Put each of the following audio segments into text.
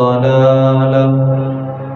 ضلالة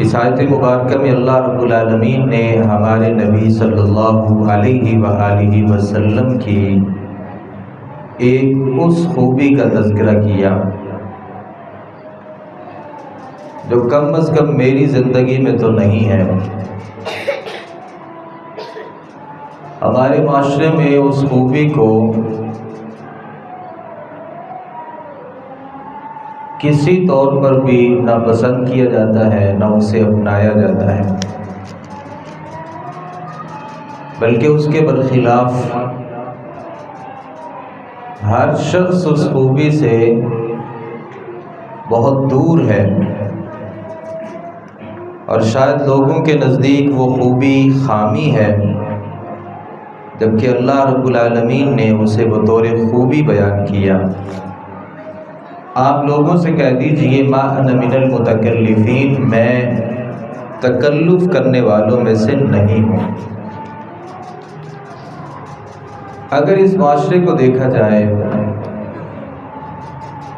اس آیت مبارکہ میں اللہ رب العالمین نے ہمارے نبی صلی اللہ علیہ وآلہ وسلم کی ایک اس خوبی کا تذکرہ کیا جو کم از کم میری زندگی میں تو نہیں ہے۔ ہمارے معاشرے میں اس خوبی کو کسی طور پر بھی نہ پسند کیا جاتا ہے نہ اسے اپنایا جاتا ہے، بلکہ اس کے برخلاف ہر شخص اس خوبی سے بہت دور ہے، اور شاید لوگوں کے نزدیک وہ خوبی خامی ہے، جبکہ اللہ رب العالمین نے اسے بطور خوبی بیان کیا۔ آپ لوگوں سے کہہ دیجئے ما انا من المتکلفین، میں تکلف کرنے والوں میں سے نہیں ہوں۔ اگر اس معاشرے کو دیکھا جائے،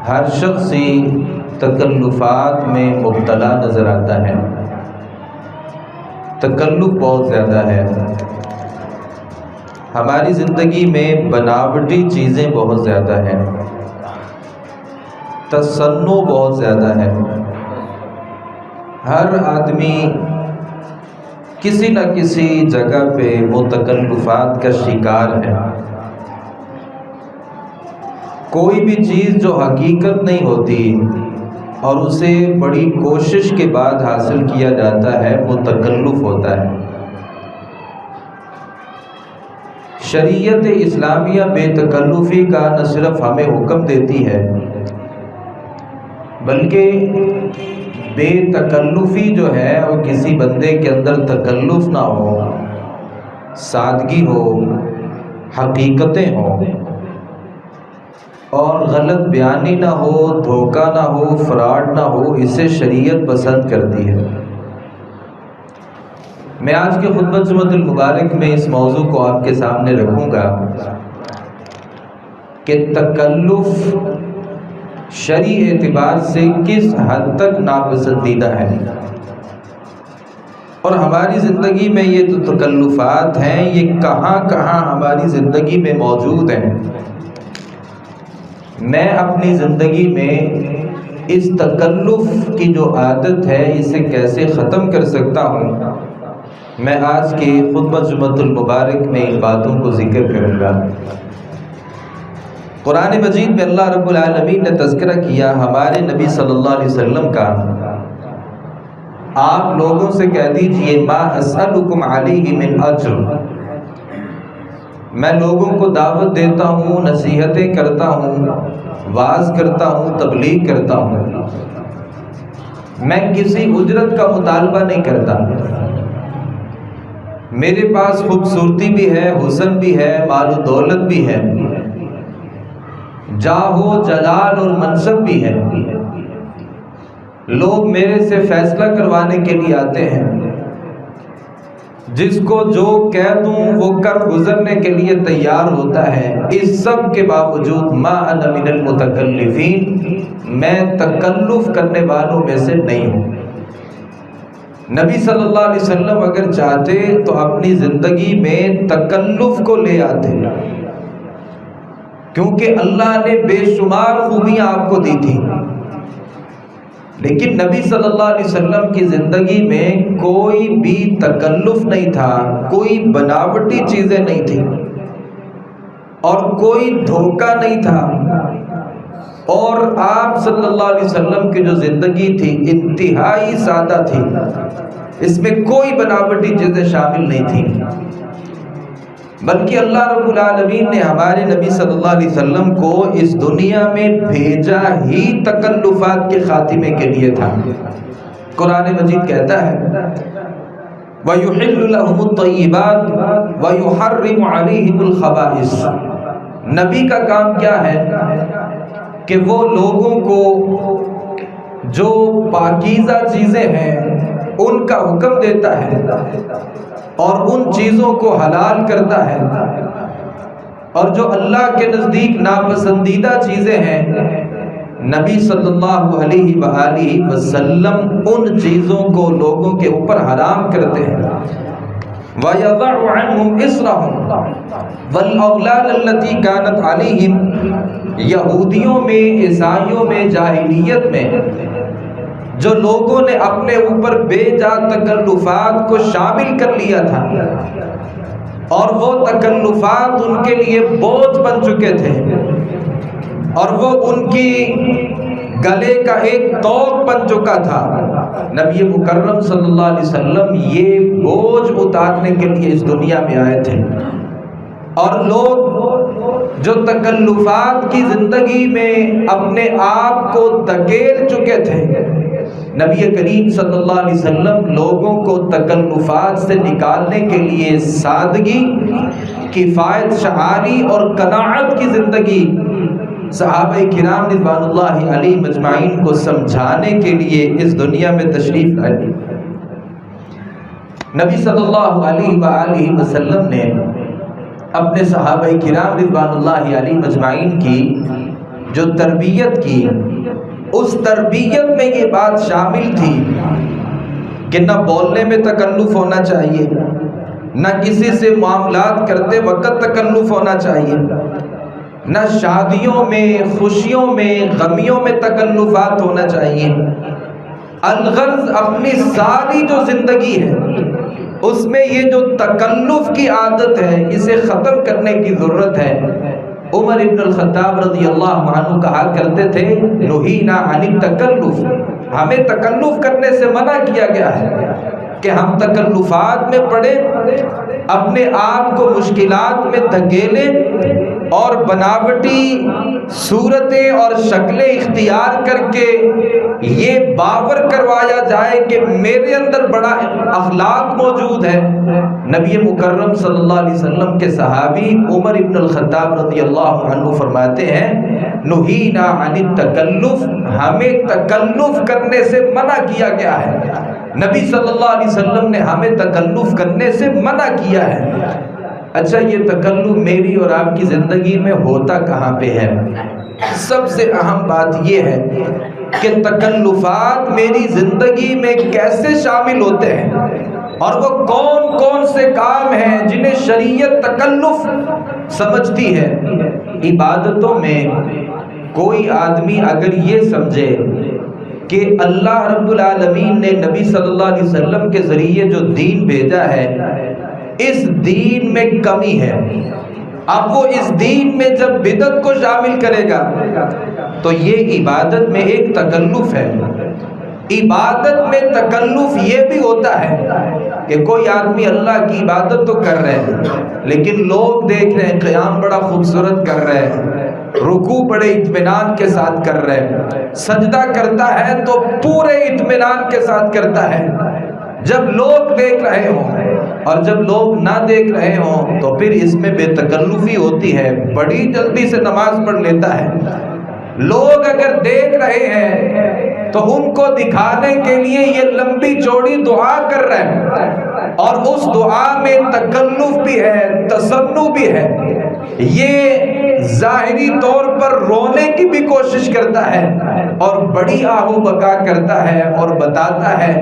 ہر شخص ہی تکلفات میں مبتلا نظر آتا ہے، تکلف بہت زیادہ ہے۔ ہماری زندگی میں بناوٹی چیزیں بہت زیادہ ہیں، تصنع بہت زیادہ ہے۔ ہر آدمی کسی نہ کسی جگہ پہ وہ تکلفات کا شکار ہے۔ کوئی بھی چیز جو حقیقت نہیں ہوتی اور اسے بڑی کوشش کے بعد حاصل کیا جاتا ہے وہ تکلف ہوتا ہے۔ شریعت اسلامیہ بے تکلفی کا نہ صرف ہمیں حکم دیتی ہے، بلکہ بے تکلفی جو ہے وہ کسی بندے کے اندر تکلف نہ ہو، سادگی ہو، حقیقتیں ہوں، اور غلط بیانی نہ ہو، دھوکہ نہ ہو، فراڈ نہ ہو، اسے شریعت پسند کرتی ہے۔ میں آج کے خطبہ جمعۃ المبارک میں اس موضوع کو آپ کے سامنے رکھوں گا کہ تکلف شرعی اعتبار سے کس حد تک ناپسندیدہ ہے، اور ہماری زندگی میں یہ جو تکلفات ہیں یہ کہاں کہاں ہماری زندگی میں موجود ہیں۔ میں اپنی زندگی میں اس تکلف کی جو عادت ہے اسے کیسے ختم کر سکتا ہوں، میں آج کے خطبہ جمعۃ المبارک میں ان باتوں کو ذکر کروں گا۔ قرآن مجید میں اللہ رب العالمین نے تذکرہ کیا ہمارے نبی صلی اللہ علیہ وسلم کا۔ آپ لوگوں سے کہہ دیجئے ما اسألکم علیہ من اجر، میں لوگوں کو دعوت دیتا ہوں، نصیحتیں کرتا ہوں، واعظ کرتا ہوں، تبلیغ کرتا ہوں، میں کسی اجرت کا مطالبہ نہیں کرتا۔ میرے پاس خوبصورتی بھی ہے، حسن بھی ہے، مال و دولت بھی ہے، جاہ و جلال اور منصب بھی ہے، لوگ میرے سے فیصلہ کروانے کے لیے آتے ہیں، جس کو جو کہہ دوں وہ کر گزرنے کے لیے تیار ہوتا ہے۔ اس سب کے باوجود ما انا من المتکلفین، میں تکلف کرنے والوں میں سے نہیں ہوں۔ نبی صلی اللہ علیہ وسلم اگر چاہتے تو اپنی زندگی میں تکلف کو لے آتے، کیونکہ اللہ نے بے شمار خوبیاں آپ کو دی تھیں، لیکن نبی صلی اللہ علیہ وسلم کی زندگی میں کوئی بھی تکلف نہیں تھا، کوئی بناوٹی چیزیں نہیں تھیں، اور کوئی دھوکہ نہیں تھا، اور آپ صلی اللہ علیہ وسلم کی جو زندگی تھی انتہائی سادہ تھی، اس میں کوئی بناوٹی چیزیں شامل نہیں تھیں، بلکہ اللہ رب العالمین نے ہمارے نبی صلی اللہ علیہ وسلم کو اس دنیا میں بھیجا ہی تکلفات کے خاتمے کے لیے تھا۔ قرآن مجید کہتا ہے وَيُحِلُّ لَهُمُ الطَّيِّبَاتِ وَيُحَرِّمُ عَلَيْهِمُ الْخَبَائِثَ، نبی کا کام کیا ہے کہ وہ لوگوں کو جو پاکیزہ چیزیں ہیں ان کا حکم دیتا ہے اور ان چیزوں کو حلال کرتا ہے، اور جو اللہ کے نزدیک ناپسندیدہ چیزیں ہیں نبی صلی اللہ علیہ وآلہ وسلم ان چیزوں کو لوگوں کے اوپر حرام کرتے ہیں. وَيَضَعُ عَنْهُمْ إِصْرَهُمْ وَالْأَغْلَالَ الَّتِي كَانَتْ عَلَيْهِمْ. یہودیوں میں، عیسائیوں میں، جاہلیت میں جو لوگوں نے اپنے اوپر بے جا تکلفات کو شامل کر لیا تھا اور وہ تکلفات ان کے لیے بوجھ بن چکے تھے اور وہ ان کی گلے کا ایک توق بن چکا تھا، نبی مکرم صلی اللہ علیہ وسلم یہ بوجھ اتارنے کے لیے اس دنیا میں آئے تھے. اور لوگ جو تکلفات کی زندگی میں اپنے آپ کو دھکیل چکے تھے، نبی کریم صلی اللہ علیہ وسلم لوگوں کو تکلفات سے نکالنے کے لیے سادگی، کفایت شعاری اور قناعت کی زندگی صحابہ کرام رضوان اللہ علیہم اجمعین کو سمجھانے کے لیے اس دنیا میں تشریف لائے. نبی صلی اللہ علیہ وآلہ وسلم نے اپنے صحابہ کرام رضوان اللہ علیہم اجمعین کی جو تربیت کی، اس تربیت میں یہ بات شامل تھی کہ نہ بولنے میں تکلف ہونا چاہیے، نہ کسی سے معاملات کرتے وقت تکلف ہونا چاہیے، نہ شادیوں میں، خوشیوں میں، غمیوں میں تکلفات ہونا چاہیے. الغرض اپنی ساری جو زندگی ہے اس میں یہ جو تکلف کی عادت ہے اسے ختم کرنے کی ضرورت ہے. عمر ابن الخطاب رضی اللہ عنہ کہا کرتے تھے نہینا عن التکلف، ہمیں تکلف کرنے سے منع کیا گیا ہے کہ ہم تکلفات میں پڑے، اپنے آپ کو مشکلات میں دھکیلیں اور بناوٹی صورتیں اور شکلیں اختیار کر کے یہ باور کروایا جائے کہ میرے اندر بڑا اخلاق موجود ہے. نبی مکرم صلی اللہ علیہ وسلم کے صحابی عمر ابن الخطاب رضی اللہ عنہ فرماتے ہیں نہینا عن التکلف، ہمیں تکلف کرنے سے منع کیا گیا ہے. نبی صلی اللہ علیہ وسلم نے ہمیں تکلف کرنے سے منع کیا ہے. اچھا، یہ تکلف میری اور آپ کی زندگی میں ہوتا کہاں پہ ہے؟ سب سے اہم بات یہ ہے کہ تکلفات میری زندگی میں کیسے شامل ہوتے ہیں اور وہ کون کون سے کام ہیں جنہیں شریعت تکلف سمجھتی ہے. عبادتوں میں کوئی آدمی اگر یہ سمجھے کہ اللہ رب العالمین نے نبی صلی اللہ علیہ وسلم کے ذریعے جو دین بھیجا ہے اس دین میں کمی ہے، اب وہ اس دین میں جب بدعت کو شامل کرے گا تو یہ عبادت میں ایک تکلف ہے. عبادت میں تکلف یہ بھی ہوتا ہے کہ کوئی آدمی اللہ کی عبادت تو کر رہے ہیں لیکن لوگ دیکھ رہے ہیں قیام بڑا خوبصورت کر رہے ہیں، رکوع بڑے اطمینان کے ساتھ کر رہے ہیں، سجدہ کرتا ہے تو پورے اطمینان کے ساتھ کرتا ہے. جب لوگ دیکھ رہے ہوں اور جب لوگ نہ دیکھ رہے ہوں تو پھر اس میں بے تکلفی ہوتی ہے، بڑی جلدی سے نماز پڑھ لیتا ہے. لوگ اگر دیکھ رہے ہیں تو ان کو دکھانے کے لیے یہ لمبی چوڑی دعا کر رہے ہیں اور اس دعا میں تکلف بھی ہے، تصنع بھی ہے. یہ ظاہری طور پر رونے کی بھی کوشش کرتا ہے اور بڑی آہو بکا کرتا ہے اور بتاتا ہے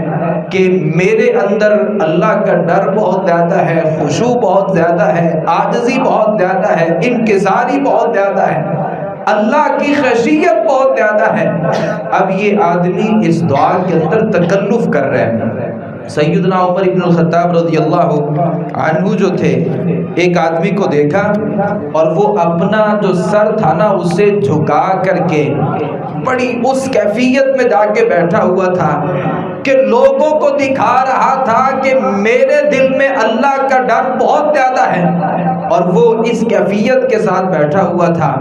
کہ میرے اندر اللہ کا ڈر بہت زیادہ ہے، خشوع بہت زیادہ ہے، عاجزی بہت زیادہ ہے، انکساری بہت زیادہ ہے، اللہ کی خشیت بہت زیادہ ہے. اب یہ آدمی اس دعا کے اندر تکلف کر رہے ہیں. سیدنا عمر ابن الخطاب رضی اللہ عنہ جو تھے، ایک آدمی کو دیکھا اور وہ اپنا جو سر تھا نا اسے جھکا کر کے بڑی اس کیفیت میں جا کے بیٹھا ہوا تھا کہ لوگوں کو دکھا رہا تھا کہ میرے دل میں اللہ کا ڈر بہت زیادہ ہے اور وہ اس کیفیت کے ساتھ بیٹھا ہوا تھا.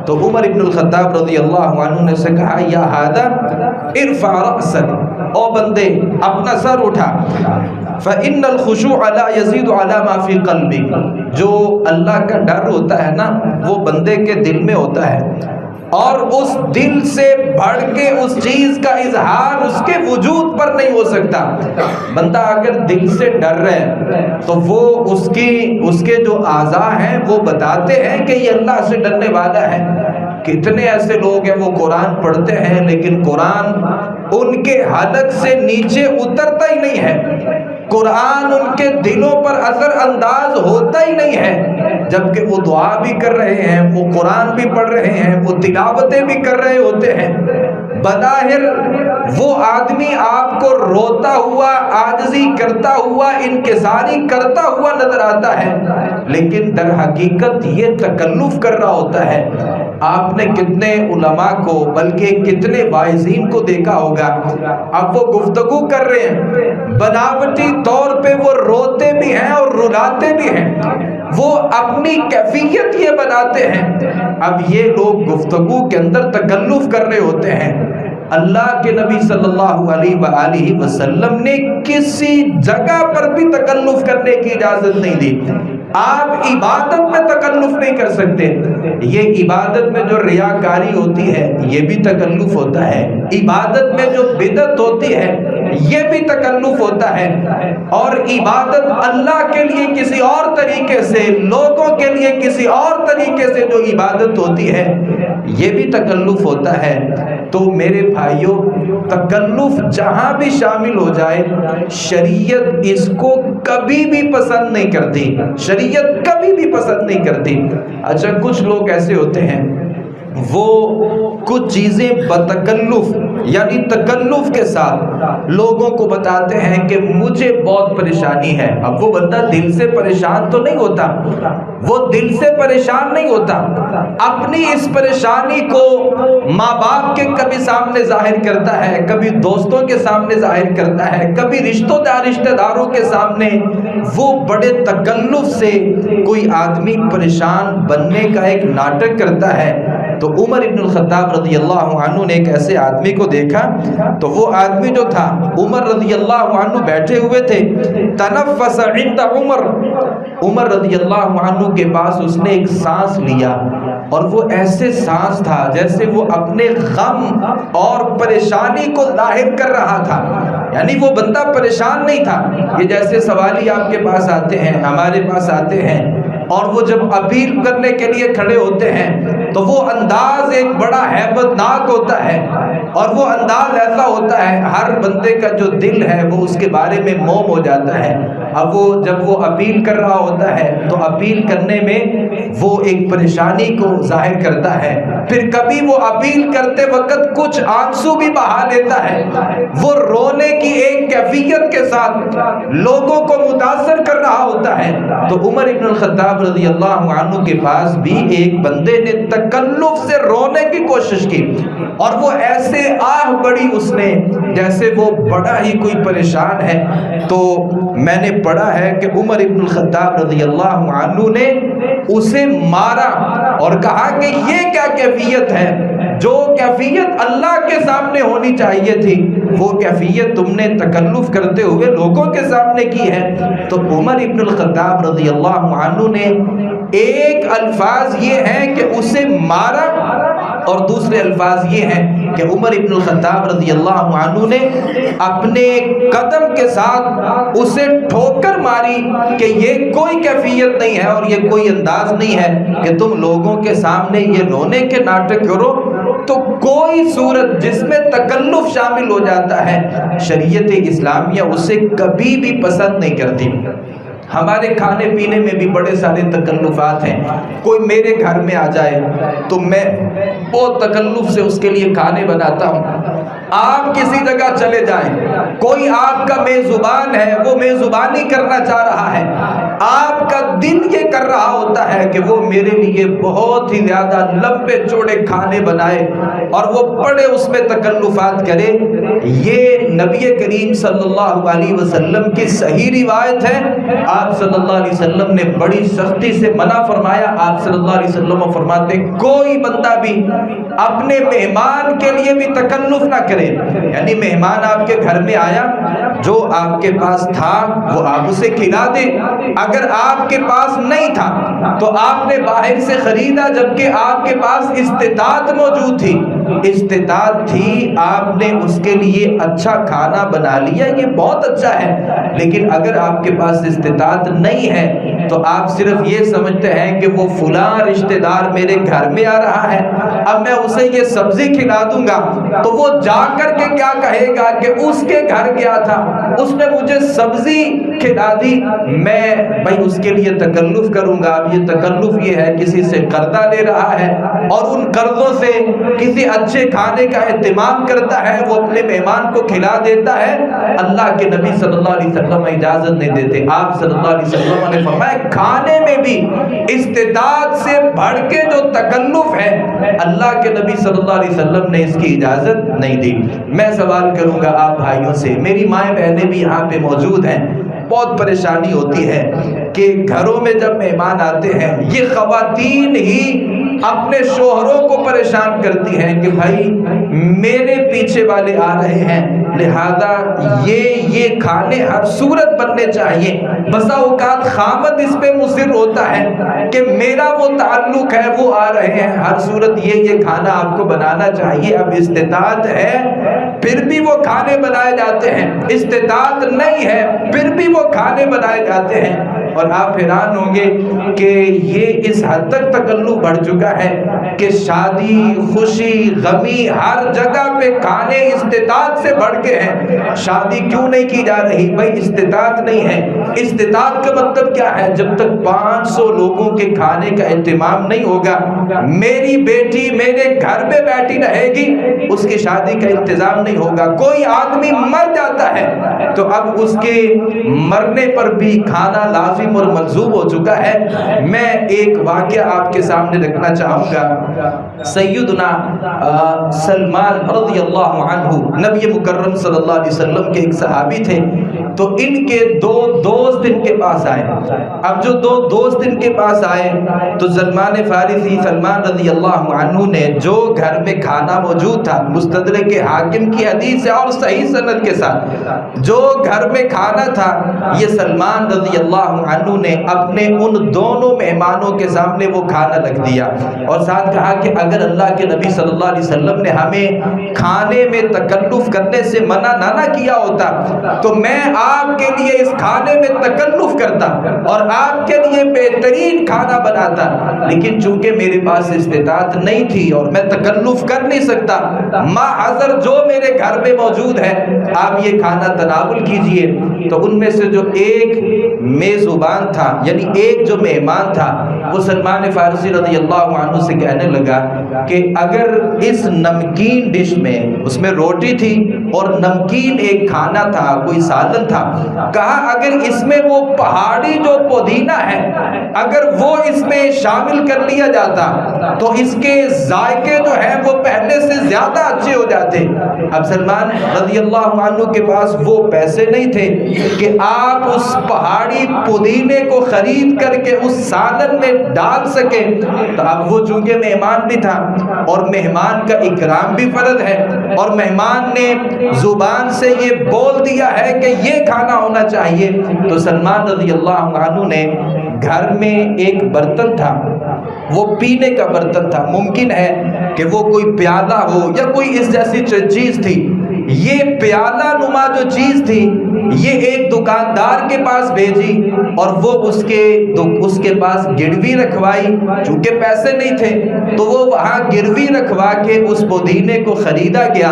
تو عمر ابن الخطاب رضی اللہ عنہ نے سے کہا یا ھذا ارفع رأسک، او بندے اپنا سر اٹھا، فإن الخشوع لا يزيد على ما في قلبك، جو اللہ کا ڈر ہوتا ہے نا وہ بندے کے دل میں ہوتا ہے اور اس دل سے بڑھ کے اس چیز کا اظہار اس کے وجود پر نہیں ہو سکتا. بندہ اگر دل سے ڈر رہے تو وہ اس کے جو اعضاء ہیں وہ بتاتے ہیں کہ یہ اللہ سے ڈرنے والا ہے. کتنے ایسے لوگ ہیں وہ قرآن پڑھتے ہیں لیکن قرآن ان کے حلق سے نیچے اترتا ہی نہیں ہے، قرآن ان کے دلوں پر اثر انداز ہوتا ہی نہیں ہے، جبکہ وہ دعا بھی کر رہے ہیں، وہ قرآن بھی پڑھ رہے ہیں، وہ تلاوتیں بھی کر رہے ہوتے ہیں۔ بظاہر وہ آدمی آپ کو روتا ہوا، عاجزی کرتا ہوا، انکساری کرتا ہوا نظر آتا ہے، لیکن در حقیقت یہ تکلف کر رہا ہوتا ہے۔ آپ نے کتنے علماء کو بلکہ کتنے واعظین کو دیکھا ہوگا، اب وہ گفتگو کر رہے ہیں، بناوٹی طور پہ وہ روتے بھی ہیں اور رلاتے بھی ہیں، وہ اپنی کیفیت یہ بناتے ہیں۔ اب یہ لوگ گفتگو کے اندر تکلف کر رہے ہوتے ہیں۔ اللہ کے نبی صلی اللہ علیہ وآلہ وسلم نے کسی جگہ پر بھی تکلف کرنے کی اجازت نہیں دی۔ آپ عبادت میں تکلف نہیں کر سکتے، یہ عبادت میں جو ریاکاری ہوتی ہے یہ بھی تکلف ہوتا ہے، عبادت میں جو بدعت ہوتی ہے یہ بھی تکلف ہوتا ہے، اور عبادت اللہ کے لیے کسی اور طریقے سے، لوگوں کے لیے کسی اور طریقے سے جو عبادت ہوتی ہے یہ بھی تکلف ہوتا ہے۔ تو میرے بھائیوں، تکلف جہاں بھی شامل ہو جائے شریعت اس کو کبھی بھی پسند نہیں کرتی، شریعت کبھی بھی پسند نہیں کرتی۔ اچھا، کچھ لوگ ایسے ہوتے ہیں وہ کچھ چیزیں بتکلف یعنی تکلف کے ساتھ لوگوں کو بتاتے ہیں کہ مجھے بہت پریشانی ہے۔ اب وہ بندہ دل سے پریشان تو نہیں ہوتا، وہ دل سے پریشان نہیں ہوتا، اپنی اس پریشانی کو ماں باپ کے کبھی سامنے ظاہر کرتا ہے، کبھی دوستوں کے سامنے ظاہر کرتا ہے، کبھی رشتہ داروں کے سامنے، وہ بڑے تکلف سے کوئی آدمی پریشان بننے کا ایک ناٹک کرتا ہے۔ تو عمر ابن الخطاب رضی اللہ عنہ نے ایک ایسے آدمی کو دیکھا، تو وہ آدمی جو تھا، عمر رضی اللہ عنہ بیٹھے ہوئے تھے، تنفس عند عمر رضی اللہ عنہ کے پاس اس نے ایک سانس لیا، اور وہ ایسے سانس تھا جیسے وہ اپنے غم اور پریشانی کو ظاہر کر رہا تھا، یعنی وہ بندہ پریشان نہیں تھا۔ یہ جیسے سوالی آپ کے پاس آتے ہیں، ہمارے پاس آتے ہیں، اور وہ جب اپیل کرنے کے لیے کھڑے ہوتے ہیں تو وہ انداز ایک بڑا ہیبت ناک ہوتا ہے، اور وہ انداز ایسا ہوتا ہے ہر بندے کا جو دل ہے وہ اس کے بارے میں موم ہو جاتا ہے۔ اب وہ جب وہ اپیل کر رہا ہوتا ہے تو اپیل کرنے میں وہ ایک پریشانی کو ظاہر کرتا ہے، پھر کبھی وہ اپیل کرتے وقت کچھ آنسو بھی بہا لیتا ہے، وہ رونے کی ایک کیفیت کے ساتھ لوگوں کو متاثر کر رہا ہوتا ہے۔ تو عمر ابن الخطاب رضی اللہ عنہ کے پاس بھی ایک بندے نے تکلف سے رونے کی کوشش کی، اور وہ ایسے آہ بڑی اس نے جیسے وہ بڑا ہی کوئی پریشان ہے۔ تو میں نے پڑھا ہے کہ عمر ابن الخطاب رضی اللہ عنہ نے اسے مارا اور کہا کہ یہ کیا کیفیت ہے، جو کیفیت اللہ کے سامنے ہونی چاہیے تھی وہ کیفیت تم نے تکلف کرتے ہوئے لوگوں کے سامنے کی ہے۔ تو عمر ابن الخطاب رضی اللہ عنہ نے ایک الفاظ یہ ہے کہ اسے مارا، اور دوسرے الفاظ یہ ہیں کہ عمر ابن الخطاب رضی اللہ عنہ نے اپنے قدم کے ساتھ اسے ٹھوکر ماری کہ یہ کوئی کیفیت نہیں ہے اور یہ کوئی انداز نہیں ہے کہ تم لوگوں کے سامنے یہ رونے کے ناٹک کرو۔ تو کوئی صورت جس میں تکلف شامل ہو جاتا ہے شریعت اسلامیہ اسے کبھی بھی پسند نہیں کرتی۔ ہمارے کھانے پینے میں بھی بڑے سارے تکلفات ہیں، کوئی میرے گھر میں آ جائے تو میں بہت تکلف سے اس کے لیے کھانے بناتا ہوں۔ آپ کسی جگہ چلے جائیں، کوئی آپ کا میزبان ہے، وہ میزبانی کرنا چاہ رہا ہے، آپ کا دل یہ کر رہا ہوتا ہے کہ وہ میرے لیے بہت ہی زیادہ لمبے چوڑے کھانے بنائے اور وہ بڑے اس میں تکلفات کرے۔ یہ نبی کریم صلی اللہ علیہ وسلم کی صحیح روایت ہے، آپ صلی اللہ علیہ وسلم نے بڑی سختی سے منع فرمایا۔ آپ صلی اللہ علیہ وسلم فرماتے کوئی بندہ بھی اپنے مہمان کے لیے بھی تکلف نہ کرے، یعنی مہمان آپ کے گھر میں آیا، جو آپ کے پاس تھا وہ آپ اسے کھلا دیں، اگر آپ کے پاس نہیں تھا تو آپ نے باہر سے خریدا جبکہ آپ کے پاس استطاعت موجود تھی، استطاعت تھی، آپ نے اس کے لیے اچھا کھانا بنا لیا، یہ بہت اچھا ہے، لیکن اگر آپ کے پاس استطاعت نہیں ہے تو آپ صرف یہ سمجھتے ہیں کہ وہ فلاں رشتہ دار میرے گھر میں آ رہا ہے، اب میں اسے یہ سبزی کھلا دوں گا تو وہ جا کر کے کیا کہے گا کہ اس کے گھر گیا تھا، اس نے مجھے سبزی کھلا دی، میں بھائی اس کے لیے تکلف کروں گا۔ اب یہ تکلف یہ ہے کسی سے قرضہ لے رہا ہے اور ان قرضوں سے کسی اچھے کھانے کا اہتمام کرتا ہے، وہ اپنے مہمان کو کھلا دیتا ہے۔ اللہ کے نبی صلی اللہ علیہ وسلم اجازت نہیں دیتے، آپ صلی اللہ علیہ وسلم نے فرمایا کھانے میں بھی استطاعت سے بڑھ کے جو تکلف ہے اللہ کے نبی صلی اللہ علیہ وسلم نے اس کی اجازت نہیں دی۔ میں سوال کروں گا آپ بھائیوں سے، میری مائیں بہنیں بھی یہاں پہ موجود ہیں، بہت پریشانی ہوتی ہے کہ گھروں میں جب مہمان آتے ہیں یہ خواتین ہی اپنے شوہروں کو پریشان کرتی ہیں کہ بھائی میرے پیچھے والے آ رہے ہیں لہذا یہ کھانے ہر صورت بننے چاہیے، بسا اوقات خامد اس پہ مصر ہوتا ہے کہ میرا وہ تعلق ہے، وہ آ رہے ہیں، ہر صورت یہ کھانا آپ کو بنانا چاہیے۔ اب استطاعت ہے پھر بھی وہ کھانے بنائے جاتے ہیں، استطاعت نہیں ہے پھر بھی وہ کھانے بنائے جاتے ہیں، اور آپ حیران ہوں گے کہ یہ اس حد تک تکلف بڑھ چکا ہے کہ شادی خوشی غمی ہر جگہ پہ کھانے استطاعت سے بڑھ کے ہیں۔ شادی کیوں نہیں کی جا رہی؟ بھائی استطاعت نہیں ہے۔ استطاعت کا مطلب کیا ہے؟ جب تک 500 لوگوں کے کھانے کا اہتمام نہیں ہوگا، میری بیٹی میرے گھر میں بیٹھی رہے گی، اس کی شادی کا انتظام نہیں ہوگا۔ کوئی آدمی مر جاتا ہے تو اب اس کے مرنے پر بھی کھانا لازم اور ملزوم ہو چکا ہے۔ میں ایک واقعہ آپ کے سامنے رکھنا چاہوں گا۔ سیدنا سلمان رضی اللہ عنہ نبی مکرم صلی اللہ علیہ وسلم کے ایک صحابی تھے، تو ان کے دو دوست ان کے پاس آئے۔ اب جو دو دوست ان کے پاس آئے تو سلمان فارسی سلمان رضی اللہ عنہ نے جو گھر میں کھانا موجود تھا، مستدرک حاکم کی حدیث ہے اور صحیح سند کے ساتھ، جو گھر میں کھانا تھا یہ سلمان رضی اللہ عنہ نے اپنے ان دونوں مہمانوں کے سامنے وہ کھانا رکھ دیا، اور ساتھ کہا کہ اگر اللہ کے نبی صلی اللہ علیہ وسلم نے ہمیں کھانے میں تکلف کرنے سے منع نہ کیا ہوتا تو میں آپ کے لیے اس کھانے میں تکلف کرتا اور آپ کے لیے بہترین کھانا بناتا، لیکن چونکہ میرے پاس استطاعت نہیں تھی اور میں تکلف کر نہیں سکتا، ما حضر جو میرے گھر میں موجود ہے آپ یہ کھانا تناول کیجئے۔ تو ان میں سے جو ایک میزبان تھا، یعنی ایک جو مہمان تھا، وہ سلمان فارسی رضی اللہ عنہ سے کہنے لگا کہ اگر اس نمکین ڈش میں، اس میں روٹی تھی اور نمکین ایک کھانا تھا، کوئی سالن تھا، کہا اگر اس میں وہ پہاڑی جو پودینہ ہے اگر وہ اس میں شامل کر لیا جاتا تو اس کے ذائقے جو ہیں وہ پہلے سے زیادہ اچھے ہو جاتے۔ اب سلمان رضی اللہ عنہ کے پاس وہ پیسے نہیں تھے کہ آپ اس پہاڑی پودینے کو خرید کر کے اس سالن میں ڈال سکے، تو اب وہ چونکہ مہمان بھی تھا اور مہمان کا اکرام بھی فرض ہے، اور مہمان نے زبان سے یہ بول دیا ہے کہ یہ کھانا ہونا چاہیے، تو سلمان رضی اللہ عنہ نے گھر میں ایک برتن تھا، وہ پینے کا برتن تھا، ممکن ہے کہ وہ کوئی پیالہ ہو یا کوئی اس جیسی چیز تھی، یہ پیالہ نما جو چیز تھی یہ ایک دکاندار کے پاس بھیجی اور وہ اس کے پاس گروی رکھوائی، چونکہ پیسے نہیں تھے تو وہ وہاں گروی رکھوا کے اس پودینے کو خریدا گیا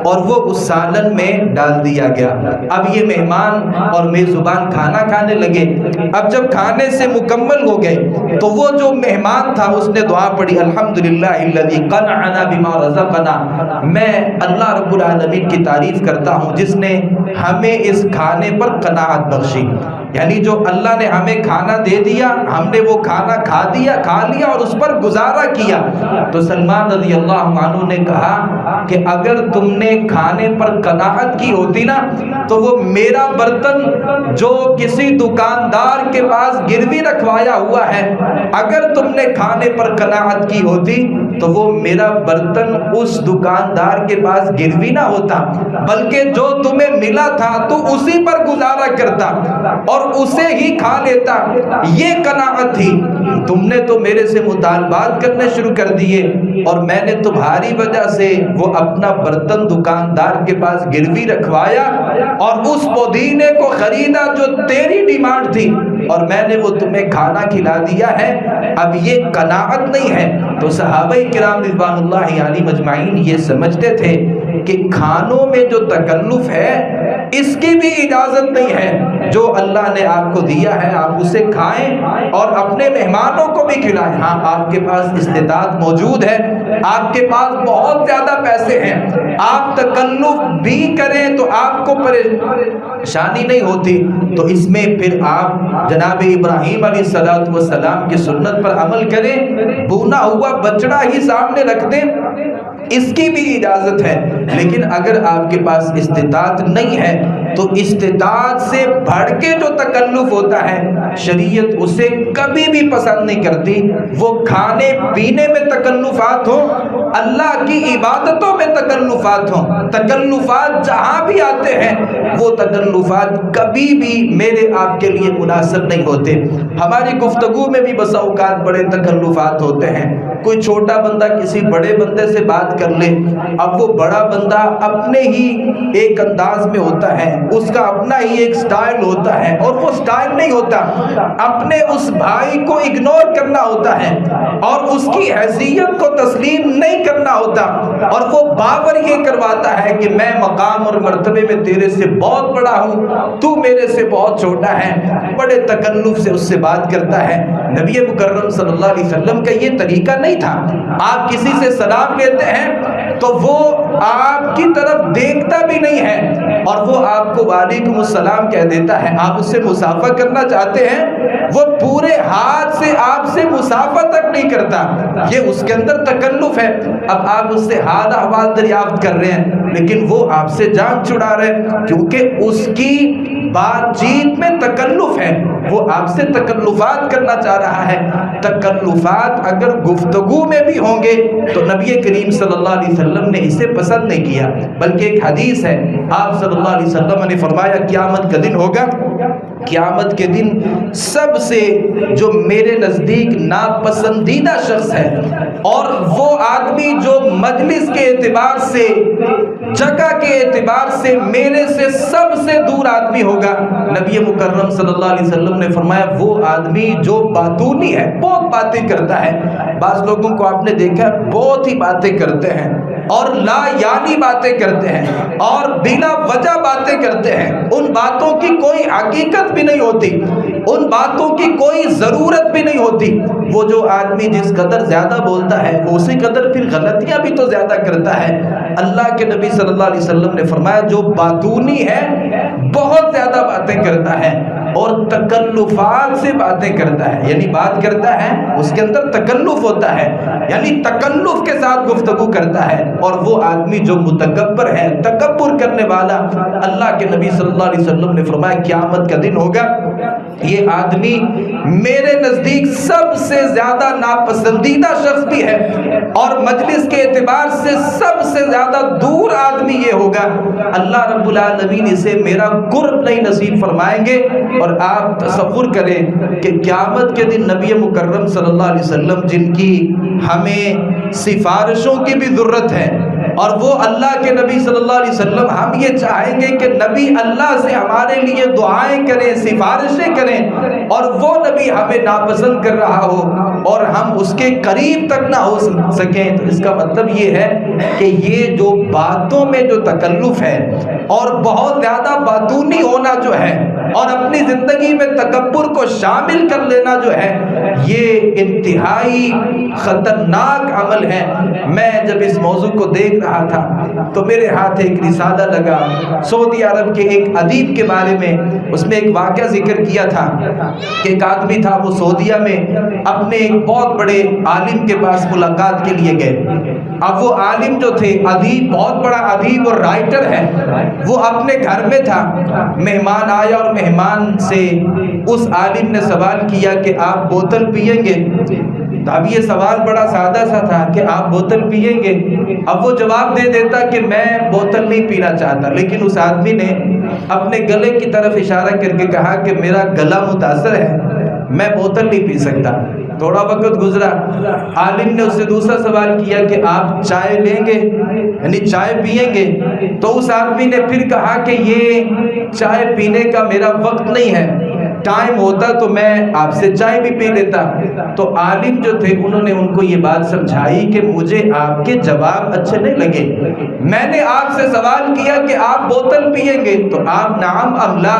اور وہ اس سالن میں ڈال دیا گیا۔ اب یہ مہمان اور میزبان کھانا کھانے لگے۔ اب جب کھانے سے مکمل ہو گئے تو وہ جو مہمان تھا اس نے دعا پڑھی، الحمدللہ الذی قنعنا بما رزقنا، میں اللہ رب العالمین کی تعریف کرتا ہوں جس نے ہمیں اس کھانے پر قناعت بخشی، یعنی جو اللہ نے ہمیں کھانا دے دیا، ہم نے وہ کھانا کھا لیا اور اس پر گزارا کیا۔ تو سلمان رضی اللہ عنہ نے کہا کہ اگر تم نے کھانے پر قناعت کی ہوتی نا تو وہ میرا برتن جو کسی دکاندار کے پاس گروی رکھوایا ہوا ہے، اگر تم نے کھانے پر قناعت کی ہوتی تو وہ میرا برتن اس دکاندار کے پاس گروی نہ ہوتا، بلکہ جو تمہیں ملا تھا تو اسی پر گزارا کرتا اور اسے ہی کھا لیتا۔ یہ قناعت تھی۔ تم نے تو میرے سے مطالبات کرنے شروع کر دیے اور میں نے تمہاری وجہ سے وہ اپنا برتن دکاندار کے پاس گروی رکھوایا اور اس پودینے کو خریدا جو تیری ڈیمانڈ تھی، اور میں نے وہ تمہیں کھانا کھلا دیا ہے۔ اب یہ قناعت نہیں ہے۔ تو صحابہ کرام رضوان اللہ علیہم اجمعین یہ سمجھتے تھے کہ کھانوں میں جو تکلف ہے اس کی بھی اجازت نہیں ہے۔ جو اللہ نے آپ کو دیا ہے آپ اسے کھائیں اور اپنے مہمانوں کو بھی کھلائیں۔ ہاں آپ کے پاس استطاعت موجود ہے، آپ کے پاس بہت زیادہ پیسے ہیں، آپ تکلف بھی کریں تو آپ کو پریشانی نہیں ہوتی، تو اس میں پھر آپ جناب ابراہیم علیہ السلام کی سنت پر عمل کریں، بھونا ہوا بچڑا ہی سامنے رکھ دیں، اس کی بھی اجازت ہے۔ لیکن اگر آپ کے پاس استطاعت نہیں ہے تو استطاعت سے بڑھ کے جو تکلف ہوتا ہے شریعت اسے کبھی بھی پسند نہیں کرتی۔ وہ کھانے پینے میں تکلفات ہوں، اللہ کی عبادتوں میں تکلفات ہوں، تکلفات جہاں بھی آتے ہیں وہ تکلفات کبھی بھی میرے آپ کے لیے مناسب نہیں ہوتے۔ ہماری گفتگو میں بھی بسا اوقات بڑے تکلفات ہوتے ہیں۔ کوئی چھوٹا بندہ کسی بڑے بندے سے بات کر لے، اب وہ بڑا بندہ اپنے ہی ایک انداز میں ہوتا ہے، اس کا اپنا ہی ایک سٹائل ہوتا ہے، اور وہ سٹائل نہیں ہوتا، اپنے اس بھائی کو اگنور کرنا ہوتا ہے اور اس کی حیثیت کو تسلیم نہیں کرنا ہوتا، اور وہ باور یہ کرواتا ہے کہ میں مقام اور مرتبے میں تیرے سے بہت بڑا ہوں، تو میرے سے بہت چھوٹا ہے، بڑے تکلف سے اس سے بات کرتا ہے۔ نبی مکرم صلی اللہ علیہ وسلم کا یہ طریقہ نہیں تھا۔ آپ کسی سے سلام لیتے ہیں تو وہ آپ کی طرف دیکھتا بھی نہیں ہے اور وہ آپ کو وعلیکم السلام کہہ دیتا ہے۔ آپ اس سے مصافحہ کرنا چاہتے ہیں، وہ پورے ہاتھ سے آپ سے مصافحہ تک نہیں کرتا، یہ اس کے اندر تکلف ہے۔ اب آپ اس سے حال احوال دریافت کر رہے ہیں لیکن وہ آپ سے جان چھڑا رہے ہیں، کیونکہ اس کی بات چیت میں تکلف ہے، وہ آپ سے تکلفات کرنا چاہ رہا ہے۔ تکلفات اگر گفتگو میں بھی ہوں گے تو نبی کریم صلی اللہ علیہ وسلم نے اسے پسند نہیں کیا، بلکہ ایک حدیث ہے، آپ صلی اللہ علیہ وسلم نے فرمایا قیامت کا دن ہوگا، قیامت کے دن سب سے جو میرے نزدیک ناپسندیدہ شخص ہے اور وہ آدمی جو مجلس کے اعتبار سے، جگہ کے اعتبار سے میرے سے سب سے دور آدمی ہوگا، نبی مکرم صلی اللہ علیہ وسلم نے فرمایا وہ آدمی جو باتونی ہے، بہت باتیں کرتا ہے۔ بعض لوگوں کو آپ نے دیکھا بہت ہی باتیں کرتے ہیں اور لا یعنی باتیں کرتے ہیں اور بلا وجہ باتیں کرتے ہیں، ان باتوں کی کوئی حقیقت بھی نہیں ہوتی، ان باتوں کی کوئی ضرورت بھی نہیں ہوتی۔ وہ جو آدمی جس قدر زیادہ بولتا ہے وہ اسی قدر پھر غلطیاں بھی تو زیادہ کرتا ہے۔ اللہ کے نبی صلی اللہ علیہ وسلم نے فرمایا جو باتونی ہے، بہت زیادہ باتیں کرتا ہے اور تکلفات سے باتیں کرتا ہے، یعنی بات کرتا ہے اس کے اندر تکلف ہوتا ہے، یعنی تکلف کے ساتھ گفتگو کرتا ہے، اور وہ آدمی جو متکبر ہے، تکبر کرنے والا، اللہ کے نبی صلی اللہ علیہ وسلم نے فرمایا قیامت کا دن ہوگا، یہ آدمی میرے نزدیک سب سے زیادہ ناپسندیدہ شخص بھی ہے اور مجلس کے اعتبار سے سب سے زیادہ دور آدمی یہ ہوگا، اللہ رب العالمین اسے میرا قرب نہیں نصیب فرمائیں گے۔ اور آپ تصور کریں کہ قیامت کے دن نبی مکرم صلی اللہ علیہ وسلم جن کی ہمیں سفارشوں کی بھی ضرورت ہے، اور وہ اللہ کے نبی صلی اللہ علیہ وسلم، ہم یہ چاہیں گے کہ نبی اللہ سے ہمارے لیے دعائیں کریں، سفارشیں کریں، اور وہ نبی ہمیں ناپسند کر رہا ہو اور ہم اس کے قریب تک نہ ہو سکیں، تو اس کا مطلب یہ ہے کہ یہ جو باتوں میں جو تکلف ہے اور بہت زیادہ باتونی ہونا جو ہے اور اپنی زندگی میں تکبر کو شامل کر لینا جو ہے، یہ انتہائی خطرناک عمل ہے۔ میں جب اس موضوع کو دیکھ رہا تھا تو میرے ہاتھ ایک رسالہ لگا سعودی عرب کے ایک ادیب کے بارے میں، اس میں ایک واقعہ ذکر کیا تھا کہ ایک آدمی تھا، وہ سعودیہ میں اپنے ایک بہت بڑے عالم کے پاس ملاقات کے لیے گئے۔ اب وہ عالم جو تھے، ادیب، بہت بڑا ادیب اور رائٹر ہے، وہ اپنے گھر میں تھا، مہمان آیا اور مہمان سے اس عالم نے سوال کیا کہ آپ بوتل پئیں گے؟ اب یہ سوال بڑا سادہ سا تھا کہ آپ بوتل پئیں گے؟ اب وہ جواب دے دیتا کہ میں بوتل نہیں پینا چاہتا، لیکن اس آدمی نے اپنے گلے کی طرف اشارہ کر کے کہا کہ میرا گلا متاثر ہے، میں بوتل نہیں پی سکتا۔ تھوڑا وقت گزرا، عالم نے اس سے دوسرا سوال کیا کہ آپ چائے لیں گے، یعنی چائے پئیں گے؟ تو اس آدمی نے پھر کہا کہ یہ چائے پینے کا میرا وقت نہیں ہے، ٹائم ہوتا تو میں آپ سے چائے بھی پی لیتا۔ تو عالم جو تھے انہوں نے ان کو یہ بات سمجھائی کہ مجھے آپ کے جواب اچھے نہیں لگے، میں نے آپ سے سوال کیا کہ آپ بوتل پئیں گے تو آپ نعم ام لا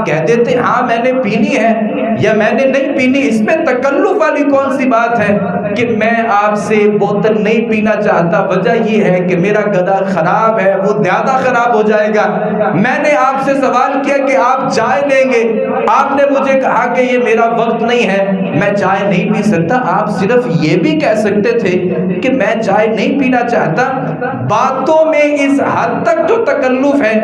کہہ دیتے، ہاں میں نے پینی ہے یا میں نے نہیں پینی، اس میں تکلف والی کون سی بات ہے کہ میں آپ سے بوتل نہیں پینا چاہتا؟ وجہ یہ ہے کہ میرا گلا خراب ہے، وہ زیادہ خراب ہو جائے گا۔ میں نے آپ سے سوال کیا کہ آپ چائے لیں گے، آپ نے مجھے کہا کہ یہ میرا وقت نہیں ہے، میں چائے نہیں پی سکتا۔ آپ صرف یہ بھی کہہ سکتے تھے کہ میں چائے نہیں پینا چاہتا۔ باتوں میں اس حد تک جو تکلف ہے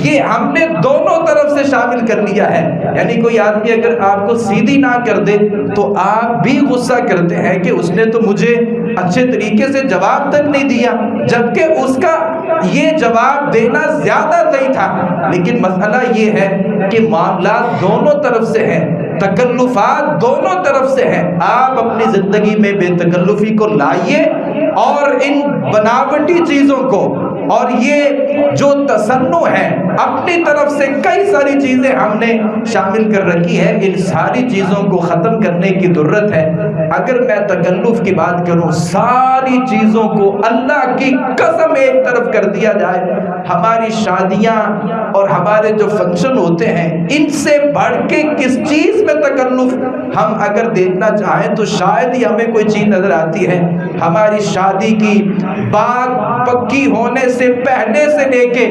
یہ ہم نے دونوں طرف سے شامل کر لیا ہے، یعنی کوئی آدمی اگر آپ کو سیدھی نہ کر دے تو آپ بھی غصہ کرتے ہیں کہ اس نے تو مجھے اچھے طریقے سے جواب تک نہیں دیا، جبکہ اس کا یہ جواب دینا زیادہ صحیح تھا۔ لیکن مسئلہ یہ ہے کہ معاملات دونوں طرف سے ہیں، تکلفات دونوں طرف سے ہیں۔ آپ اپنی زندگی میں بے تکلفی کو لائیے اور ان بناوٹی چیزوں کو اور یہ جو تصنع ہے اپنی طرف سے کئی ساری چیزیں ہم نے شامل کر رکھی ہے، ان ساری چیزوں کو ختم کرنے کی ضرورت ہے۔ اگر میں تکلف کی بات کروں، ساری چیزوں کو اللہ کی قسم ایک طرف کر دیا جائے، ہماری شادیاں اور ہمارے جو فنکشن ہوتے ہیں ان سے بڑھ کے کس چیز میں تکلف ہم اگر دیکھنا چاہیں تو شاید ہی ہمیں کوئی چیز نظر آتی ہے۔ ہماری شادی کی بات پکی ہونے سے پہلے سے لے کے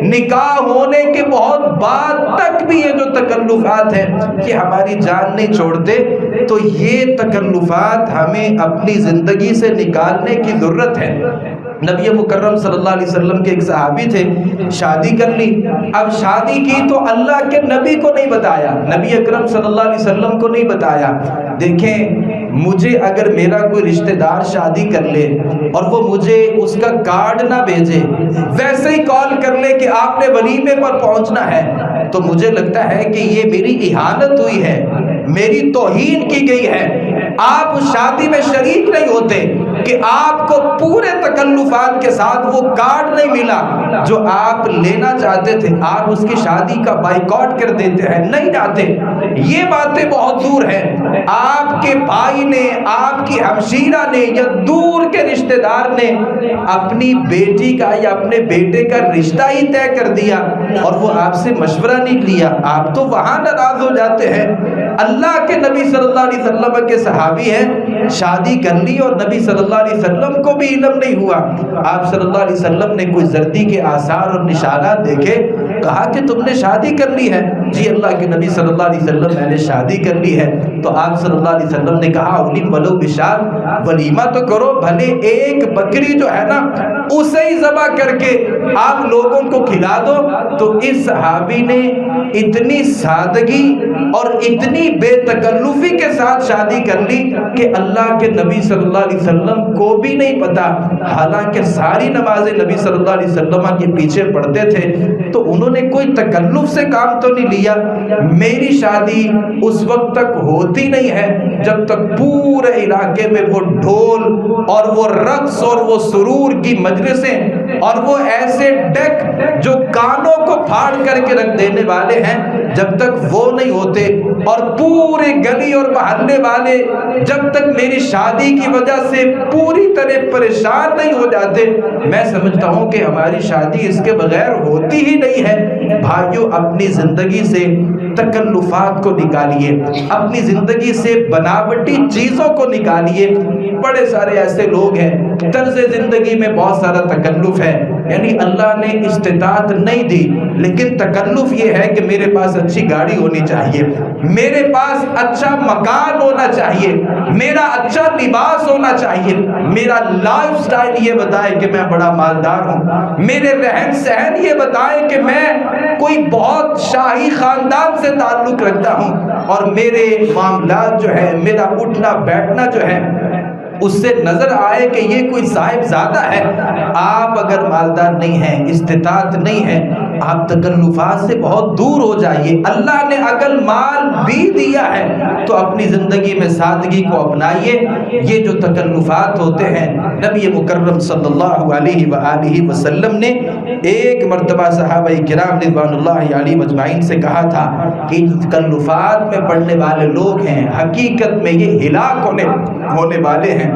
نکاح ہونے کے بہت بعد تک بھی یہ جو تکلفات ہیں یہ ہماری جان نہیں چھوڑتے، تو یہ تکلفات ہمیں اپنی زندگی سے نکالنے کی ضرورت ہے۔ نبی مکرم صلی اللہ علیہ وسلم کے ایک صحابی تھے، شادی کر لی، اب شادی کی تو اللہ کے نبی کو نہیں بتایا، نبی اکرم صلی اللہ علیہ وسلم کو نہیں بتایا۔ دیکھیں، مجھے اگر میرا کوئی رشتہ دار شادی کر لے اور وہ مجھے اس کا کارڈ نہ بھیجے، ویسے ہی کال کر لے کہ آپ نے ولیمے پر پہنچنا ہے، تو مجھے لگتا ہے کہ یہ میری اہانت ہوئی ہے، میری توہین کی گئی ہے۔ آپ اس شادی میں شریک نہیں ہوتے کہ آپ کو پورے تکلفات کے ساتھ وہ کارڈ نہیں ملا جو آپ لینا چاہتے تھے، آپ اس کی شادی کا بائیکاٹ کر دیتے ہیں، نہیں جاتے۔ یہ باتیں بہت دور ہیں۔ آپ کے بھائی نے، آپ کی ہمشیرہ نے یا دور کے رشتہ دار نے اپنی بیٹی کا یا اپنے بیٹے کا رشتہ ہی طے کر دیا اور وہ آپ سے مشورہ نہیں لیا، آپ تو وہاں ناراض ہو جاتے ہیں۔ اللہ کے نبی صلی اللہ علیہ وسلم کے صحابی ہیں، شادی کر لی اور نبی صلی اللہ علیہ وسلم کو بھی علم نہیں ہوا۔ آپ صلی اللہ علیہ وسلم نے کوئی زردی کے آثار اور نشانات دیکھے، کہا کہ تم نے شادی کر لی ہے؟ جی اللہ کے نبی صلی اللہ علیہ وسلم میں نے شادی کر لی ہے۔ تو آپ صلی اللہ علیہ وسلم نے کہا علیم ولو بشار، ولیمہ تو کرو، بھلے ایک بکری جو ہے نا اسے ہی ذبح کر کے آپ لوگوں کو کھلا دو۔ تو اس صحابی نے اتنی سادگی اور اتنی بے تکلفی کے ساتھ شادی کر لی کہ اللہ کے نبی صلی اللہ علیہ وسلم کو بھی نہیں پتا، حالانکہ ساری نمازیں نبی صلی اللہ علیہ وسلم کے پیچھے پڑھتے تھے، تو انہوں نے کوئی تکلف سے کام تو نہیں لیا۔ میری شادی اس وقت تک ہوتی نہیں ہے جب تک پورے علاقے میں وہ ڈھول اور وہ رقص اور وہ سرور کی مجلسیں اور وہ ایسے ڈیک جو کانوں کو پھاڑ کر کے رکھ دینے والے ہیں، جب تک وہ نہیں ہوتے اور پورے گلی اور محلے والے جب تک میری شادی کی وجہ سے پوری طرح پریشان نہیں ہو جاتے، میں سمجھتا ہوں کہ ہماری شادی اس کے بغیر ہوتی ہی نہیں ہے۔ بھائیو، اپنی زندگی سے تکلفات کو نکالیے، اپنی زندگی سے بناوٹی چیزوں کو نکالیے۔ بڑے سارے ایسے لوگ ہیں، طرز زندگی میں بہت سارا تکلف ہے، یعنی اللہ نے استطاعت نہیں دی، لیکن تکلف یہ ہے کہ میرے پاس اچھی گاڑی ہونی چاہیے، میرے پاس اچھا مکان ہونا چاہیے، میرا اچھا لباس ہونا چاہیے، میرا لائف سٹائل یہ بتائے کہ میں بڑا مالدار ہوں، میرے رہن سہن یہ بتائے کہ میں کوئی بہت شاہی خاندان سے تعلق رکھتا ہوں، اور میرے معاملات جو ہے، میرا اٹھنا بیٹھنا جو ہے اس سے نظر آئے کہ یہ کوئی صاحب زادہ ہے، آپ اگر مالدار نہیں ہیں، استطاعت نہیں ہے، آپ تکلفات سے بہت دور ہو جائیے۔ اللہ نے اگر مال بھی دیا ہے تو اپنی زندگی میں سادگی کو اپنائیے۔ یہ جو تکلفات ہوتے ہیں، نبی مکرم صلی اللہ علیہ وآلہ وسلم نے ایک مرتبہ صحابہ کرام رضوان اللہ علیہ مجمعین سے کہا تھا کہ ان تکلفات میں پڑنے والے لوگ ہیں، حقیقت میں یہ ہلاک ہونے والے ہیں،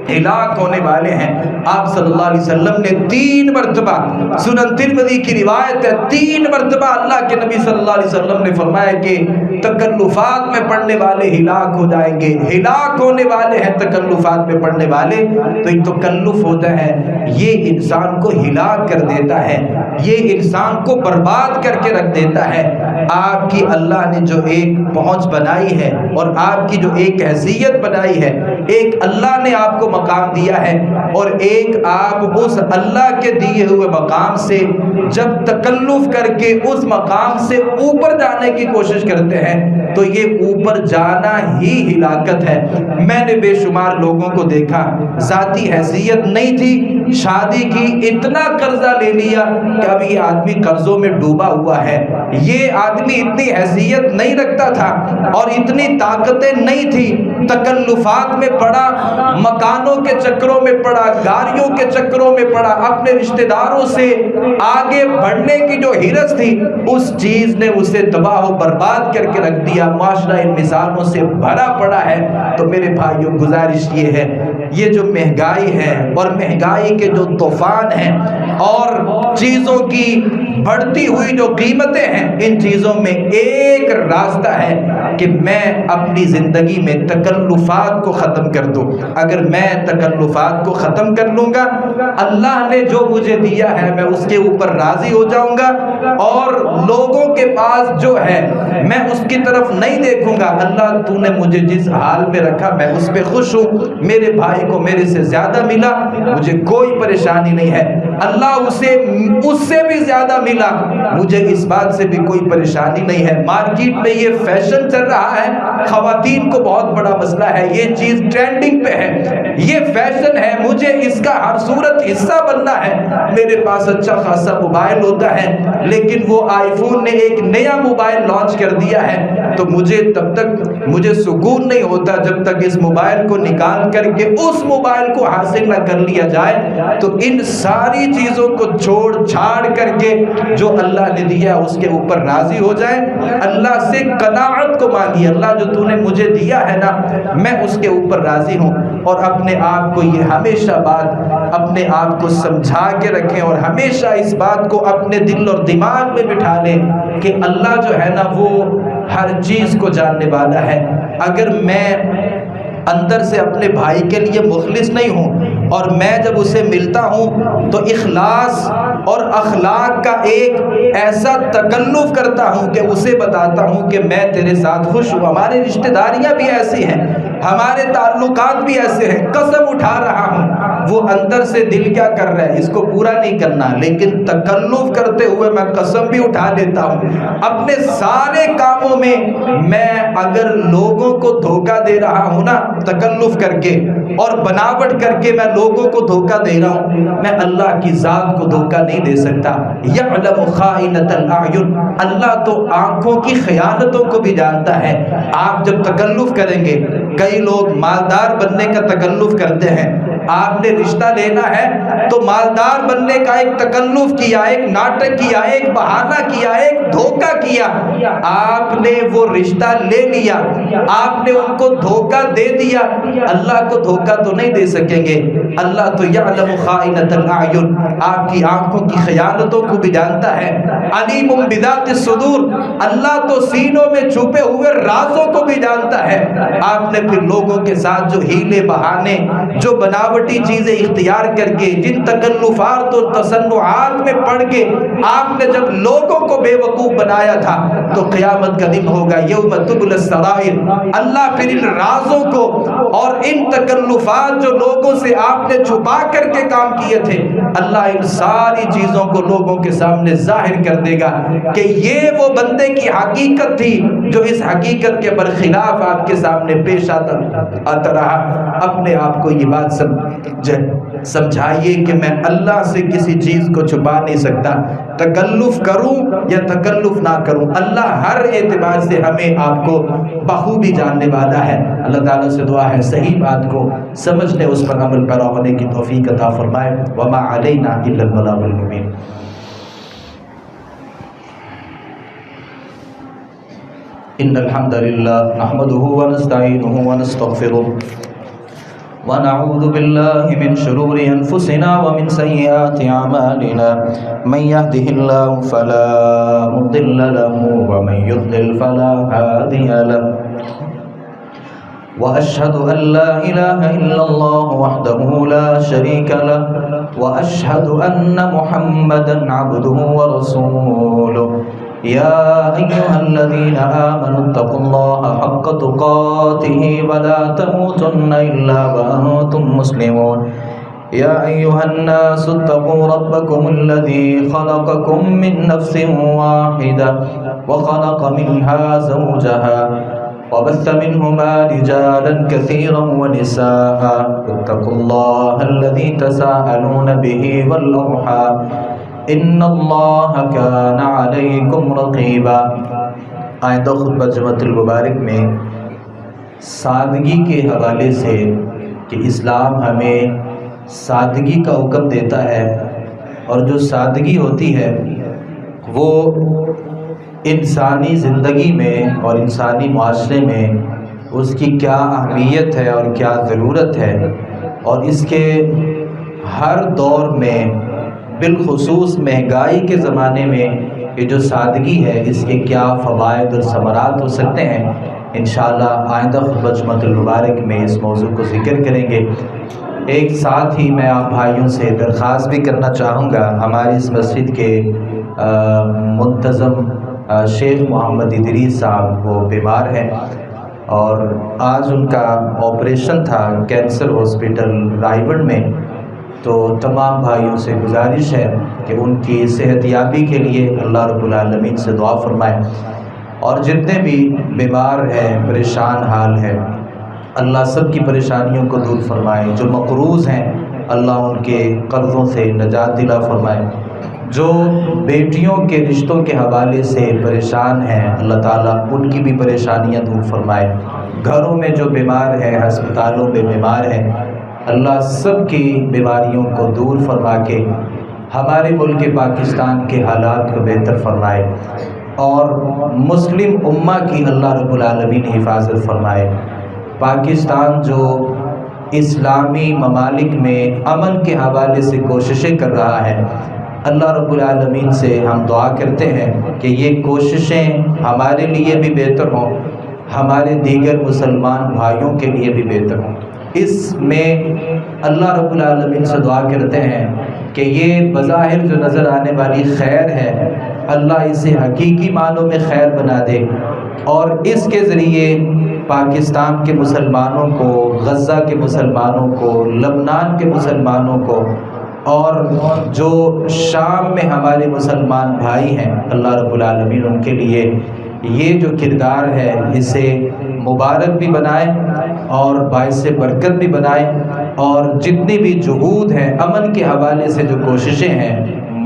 ہلاک ہونے والے ہیں۔ آپ صلی اللہ علیہ وسلم نے 3 مرتبہ، سنن ترمذی کی روایت ہے، 3 مرتبہ اللہ کے نبی صلی اللہ علیہ وسلم نے فرمایا کہ تکلفات میں پڑنے والے ہلاک ہو جائیں گے، ہلاک ہونے والے ہیں تکلفات میں پڑنے والے۔ تو ایک تکلف ہوتا ہے، یہ انسان کو ہلاک کر دیتا ہے، یہ انسان کو برباد کر کے رکھ دیتا ہے۔ آپ کی اللہ نے جو ایک پہنچ بنائی ہے اور آپ کی جو ایک حیثیت بنائی ہے، ایک اللہ نے آپ کو مقام دیا ہے، اور ایک آپ اس اللہ کے دیے ہوئے مقام سے جب تکلف کر کے اس مقام سے اوپر جانے کی کوشش کرتے ہیں تو یہ اوپر جانا ہی ہلاکت ہے۔ میں نے بے شمار لوگوں کو دیکھا، ذاتی حیثیت نہیں تھی، شادی کی، اتنا قرضہ لے لیا کہ اب یہ آدمی قرضوں میں ڈوبا ہوا ہے۔ یہ آدمی اتنی حیثیت نہیں رکھتا تھا اور اتنی طاقتیں نہیں تھی، تکلفات میں پڑا، مکانوں کے چکروں میں پڑا، گاڑیوں کے چکروں میں پڑا، اپنے رشتہ داروں سے آگے بڑھنے کی جو ہرس تھی اس چیز نے اسے تباہ و برباد کر کے رکھ دیا۔ معاشرہ ان مثالوں سے بھرا پڑا ہے۔ تو میرے بھائیوں، گزارش یہ ہے، یہ جو مہنگائی ہے اور مہنگائی کے جو طوفان ہیں اور چیزوں کی بڑھتی ہوئی جو قیمتیں ہیں، ان چیزوں میں ایک راستہ ہے کہ میں اپنی زندگی میں تکلفات کو ختم کر دوں۔ اگر میں تکلفات کو ختم کر لوں گا، اللہ نے جو مجھے دیا ہے میں اس کے اوپر راضی ہو جاؤں گا، اور لوگوں کے پاس جو ہے میں اس کی طرف نہیں دیکھوں گا۔ اللہ تو نے مجھے جس حال میں رکھا میں اس پہ خوش ہوں، میرے بھائی کو میرے سے زیادہ ملا، مجھے کوئی پریشانی نہیں ہے، اللہ اس سے بھی زیادہ ملا، مجھے اس بات سے بھی کوئی پریشانی نہیں ہے۔ مارکیٹ میں یہ فیشن چل رہا ہے، خواتین کو بہت بڑا مسئلہ ہے، یہ چیز ٹرینڈنگ پہ ہے، یہ فیشن ہے، مجھے اس کا ہر صورت حصہ بننا ہے۔ میرے پاس اچھا خاصا موبائل ہوتا ہے، لیکن وہ آئی فون نے ایک نیا موبائل لانچ کر دیا ہے، تو مجھے تب تک مجھے سکون نہیں ہوتا جب تک اس موبائل کو نکال کر کے اس موبائل کو حاصل نہ کر لیا جائے۔ تو ان ساری چیزوں کو چھوڑ چھاڑ کر کے جو اللہ نے دیا اس کے اوپر راضی ہو جائیں، اللہ سے قناعت کو مانگیے، اللہ جو تو نے مجھے دیا ہے نا میں اس کے اوپر راضی ہوں۔ اور اپنے آپ کو یہ ہمیشہ بات اپنے آپ کو سمجھا کے رکھیں اور ہمیشہ اس بات کو اپنے دل اور دماغ میں بٹھا لیں کہ اللہ جو ہے نا وہ ہر چیز کو جاننے والا ہے۔ اگر میں اندر سے اپنے بھائی کے لیے مخلص نہیں ہوں اور میں جب اسے ملتا ہوں تو اخلاص اور اخلاق کا ایک ایسا تکلف کرتا ہوں کہ اسے بتاتا ہوں کہ میں تیرے ساتھ خوش ہوں۔ ہمارے رشتہ داریاں بھی ایسی ہیں، ہمارے تعلقات بھی ایسے ہیں، قسم اٹھا رہا ہوں، وہ اندر سے دل کیا کر رہا ہے اس کو پورا نہیں کرنا، لیکن تکلف کرتے ہوئے میں قسم بھی اٹھا لیتا ہوں۔ اپنے سارے کاموں میں میں اگر لوگوں کو دھوکہ دے رہا ہوں نا تکلف کر کے اور بناوٹ کر کے میں لوگوں کو دھوکہ دے رہا ہوں، میں اللہ کی ذات کو دھوکہ نہیں دے سکتا۔ یعلم خائنۃ الاعین، اللہ تو آنکھوں کی خیانتوں کو بھی جانتا ہے۔ آپ جب تکلف کریں گے، کئی لوگ مالدار بننے کا تکلف کرتے ہیں، آپ نے رشتہ لینا ہے تو مالدار بننے کا ایک تکلف کیا، ایک ناٹک کیا، ایک بہانہ کیا، ایک دھوکہ کیا، آپ نے وہ رشتہ لے لیا، آپ نے ان کو دھوکہ دے دیا، اللہ کو دھوکہ تو نہیں دے سکیں گے۔ اللہ تو یعلم خائنۃ الاعین، آپ کی آنکھوں کی خیانتوں کو بھی جانتا ہے۔ علیم بذات الصدور، اللہ تو سینوں میں چھپے ہوئے رازوں کو بھی جانتا ہے۔ آپ نے پھر لوگوں کے ساتھ جو ہیلے بہانے، جو بناوٹ بناوٹی چیزیں اختیار کر کے، جن تکلفات و تصنعات میں پڑھ کے آپ نے جب لوگوں کو بے وقوف بنایا تھا، تو قیامت کا دن ہوگا یوم تبلی السرائر، اللہ پھر ان رازوں کو اور ان تکلفات جو لوگوں سے آپ نے چھپا کر کے کام کیے تھے، اللہ ان ساری چیزوں کو لوگوں کے سامنے ظاہر کر دے گا کہ یہ وہ بندے کی حقیقت تھی جو اس حقیقت کے برخلاف آپ کے سامنے پیش آتا رہا۔ اپنے آپ کو یہ بات سمجھائیے کہ میں اللہ سے کسی چیز کو چھپا نہیں سکتا، تکلف کروں یا تکلف نہ کروں، اللہ ہر اعتبار سے ہمیں آپ کو بخوبی جاننے والا ہے۔ اللہ تعالیٰ سے دعا ہے صحیح بات کو سمجھنے، اس پر عمل پیرا ہونے کی توفیق عطا فرمائے۔ وما علینا الا البلاغ المبین۔ ان الحمد للہ نحمده ونستعینه ونستغفره ونعوذ بالله من شرور انفسنا ومن سيئات اعمالنا، من يهده الله فلا مضل له ومن يضلل فلا هادي له، واشهد ان لا اله الا الله وحده لا شريك له، واشهد ان محمدا عبده ورسوله، يا أيها الذين آمنوا اتقوا الله حق تقاته ولا تموتن إلا وأنتم مسلمون، يا أيها الناس اتقوا ربكم الذي خلقكم من نفس واحدة وخلق منها زوجها وبث منهما رجالا كثيرا ونساء، اتقوا الله الذي تساءلون به والأرحام ان اللہ کان علیکم رقیبا۔ آئندہ خطبہ جمعۃ المبارک میں سادگی کے حوالے سے کہ اسلام ہمیں سادگی کا حکم دیتا ہے، اور جو سادگی ہوتی ہے وہ انسانی زندگی میں اور انسانی معاشرے میں اس کی کیا اہمیت ہے اور کیا ضرورت ہے، اور اس کے ہر دور میں بالخصوص مہنگائی کے زمانے میں یہ جو سادگی ہے اس کے کیا فوائد اور ثمرات ہو سکتے ہیں، انشاءاللہ آئندہ خطبہ جمعۃ المبارک میں اس موضوع کو ذکر کریں گے۔ ایک ساتھ ہی میں آپ بھائیوں سے درخواست بھی کرنا چاہوں گا، ہماری اس مسجد کے منتظم شیخ محمد ادریس صاحب وہ بیمار ہیں، اور آج ان کا آپریشن تھا کینسر ہاسپٹل رائے گڑھ میں، تو تمام بھائیوں سے گزارش ہے کہ ان کی صحت یابی کے لیے اللہ رب العالمین سے دعا فرمائیں، اور جتنے بھی بیمار ہیں پریشان حال ہیں اللہ سب کی پریشانیوں کو دور فرمائے، جو مقروض ہیں اللہ ان کے قرضوں سے نجات دلا فرمائے، جو بیٹیوں کے رشتوں کے حوالے سے پریشان ہیں اللہ تعالیٰ ان کی بھی پریشانیاں دور فرمائے، گھروں میں جو بیمار ہیں ہسپتالوں میں بیمار ہیں اللہ سب کی بیماریوں کو دور فرما کے ہمارے ملک پاکستان کے حالات کو بہتر فرمائے، اور مسلم امہ کی اللہ رب العالمین حفاظت فرمائے۔ پاکستان جو اسلامی ممالک میں امن کے حوالے سے کوششیں کر رہا ہے، اللہ رب العالمین سے ہم دعا کرتے ہیں کہ یہ کوششیں ہمارے لیے بھی بہتر ہوں، ہمارے دیگر مسلمان بھائیوں کے لیے بھی بہتر ہوں۔ اس میں اللہ رب العالمین سے دعا کرتے ہیں کہ یہ بظاہر جو نظر آنے والی خیر ہے اللہ اسے حقیقی معنوں میں خیر بنا دے، اور اس کے ذریعے پاکستان کے مسلمانوں کو، غزہ کے مسلمانوں کو، لبنان کے مسلمانوں کو، اور جو شام میں ہمارے مسلمان بھائی ہیں اللہ رب العالمین ان کے لیے یہ جو کردار ہے اسے مبارک بھی بنائے اور باعث برکت بھی بنائے، اور جتنی بھی جہود ہیں امن کے حوالے سے جو کوششیں ہیں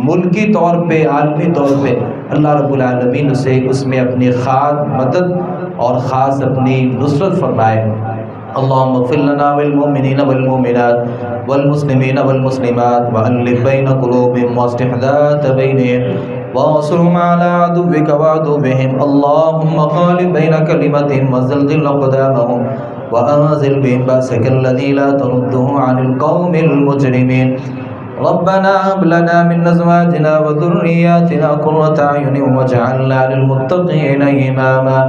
ملکی طور پہ عالمی طور پہ اللہ رب العالمین اسے اس میں اپنی خاص مدد اور خاص اپنی نصرت فرمائے۔ اللهم اغفر لنا والمؤمنين والمؤمنات والمسلمين والمسلمات وألف بين قلوبهم واصلح ذات بينهم وانصرهم على عدوك وعدوهم اللهم خالف بين كلمتهم وزلزل أقدامهم وأنزل بهم بأسك الذي لا ترده عن القوم المجرمين ربنا هب لنا من أزواجنا وذرياتنا قرة أعين واجعلنا للمتقين إماما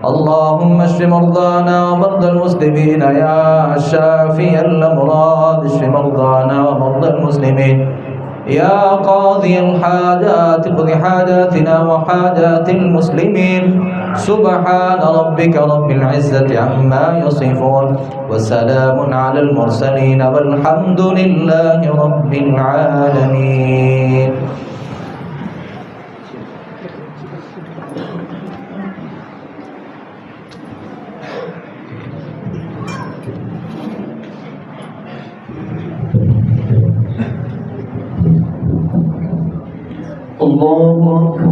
اللهم اشف مرضانا ومرضى المسلمين يا شافي الأمراض اشف مرضانا ومرضى المسلمين يا قاضي الحاجات اقض حاجاتنا وحاجات المسلمين سبحان ربك رب العزة عما يصفون وسلام على المرسلين والحمد لله رب العالمين. الله